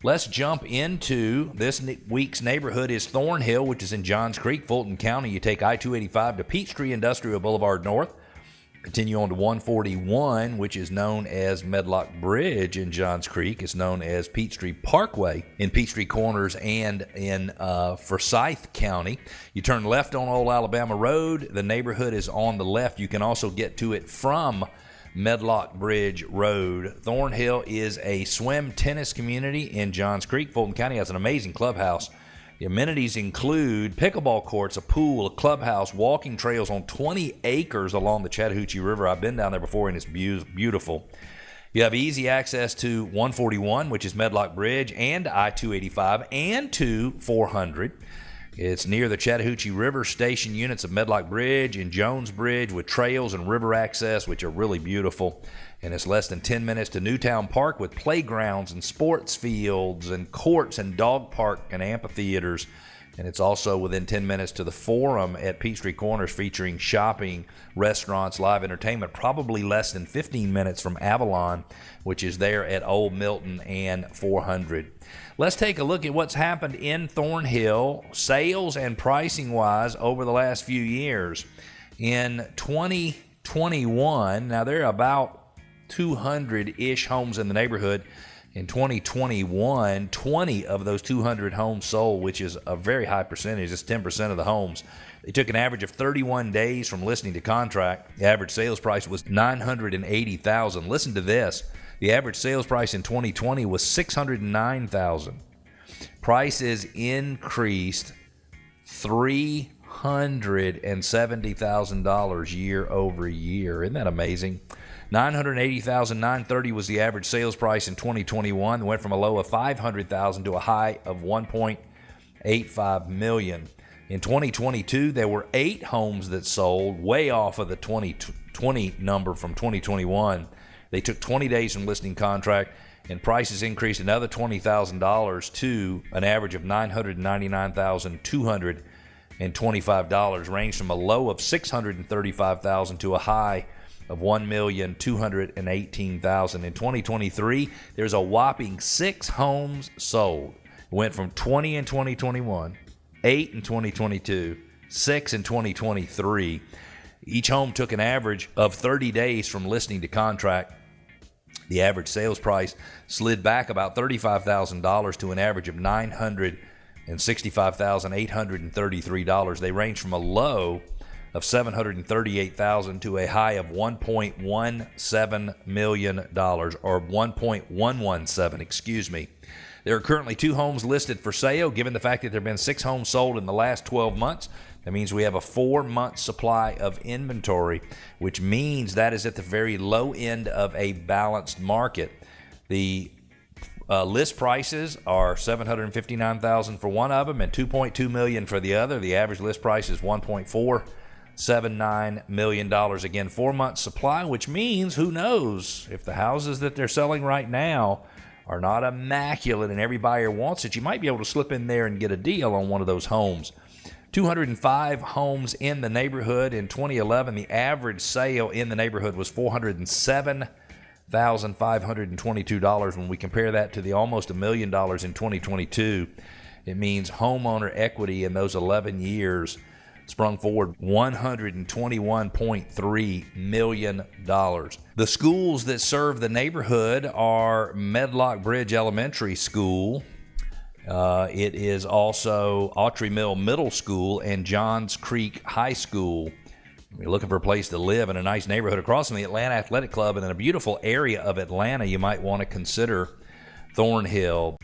Let's jump into this week's neighborhood is Thornhill, which is in Johns Creek, Fulton County. You take I-285 to Peachtree Industrial Boulevard North. Continue on to 141, which is known as Medlock Bridge in Johns Creek. It's known as Peachtree Parkway in Peachtree Corners and in Forsyth County. You turn left on Old Alabama Road. The neighborhood is on the left. You can also get to it from Medlock Bridge Road. Thornhill is a swim tennis community in Johns Creek. Fulton County has an amazing clubhouse. The amenities include pickleball courts, a pool, a clubhouse, walking trails on 20 acres along the Chattahoochee River. I've been down there before, and it's beautiful. You have easy access to 141, which is Medlock Bridge, and I-285, and to 400. It's near the Chattahoochee River station units of Medlock Bridge and Jones Bridge with trails and river access, which are really beautiful. And it's less than 10 minutes to Newtown Park with playgrounds and sports fields and courts and dog park and amphitheaters. And it's also within 10 minutes to the Forum at Peachtree Corners, featuring shopping, restaurants, live entertainment. Probably less than 15 minutes from Avalon, which is there at Old Milton and 400. Let's take a look at what's happened in Thornhill, sales and pricing-wise, over the last few years. In 2021, now there are about 200-ish homes in the neighborhood. In 2021, 20 of those 200 homes sold, which is a very high percentage. It's 10% of the homes. They took an average of 31 days from listing to contract. The average sales price was $980,000. Listen to this. The average sales price in 2020 was $609,000. Prices increased $370,000 year over year. Isn't that amazing? $980,930 was the average sales price in 2021. It went from a low of $500,000 to a high of $1.85 million. In 2022, there were 8 homes that sold, way off of the 2020 number from 2021. They took 20 days from listing contract, and prices increased another $20,000 to an average of $999,225, ranged from a low of $635,000 to a high of $1,218,000. In 2023, there's a whopping 6 homes sold. It went from 20 in 2021, 8 in 2022, 6 in 2023. Each home took an average of 30 days from listing to contract. The average sales price slid back about $35,000 to an average of $965,833. They range from a low of $738,000 to a high of $1.17 million, or $1.117, excuse me. There are currently 2 homes listed for sale. Given the fact that there have been 6 homes sold in the last 12 months, that means we have a 4-month supply of inventory, which means that is at the very low end of a balanced market. The list prices are $759,000 for one of them and $2.2 million for the other. The average list price is $1.479 million. Again, 4-month supply, which means who knows if the houses that they're selling right now are not immaculate and every buyer wants it, you might be able to slip in there and get a deal on one of those homes. 205 homes in the neighborhood. In 2011, the average sale in the neighborhood was $407,522. When we compare that to the almost $1 million in 2022, it means homeowner equity in those 11 years sprung forward $121.3 million. The schools that serve the neighborhood are Medlock Bridge Elementary School. It is also Autry Mill Middle School and Johns Creek High School. If you're looking for a place to live in a nice neighborhood across from the Atlanta Athletic Club and in a beautiful area of Atlanta, you might want to consider Thornhill.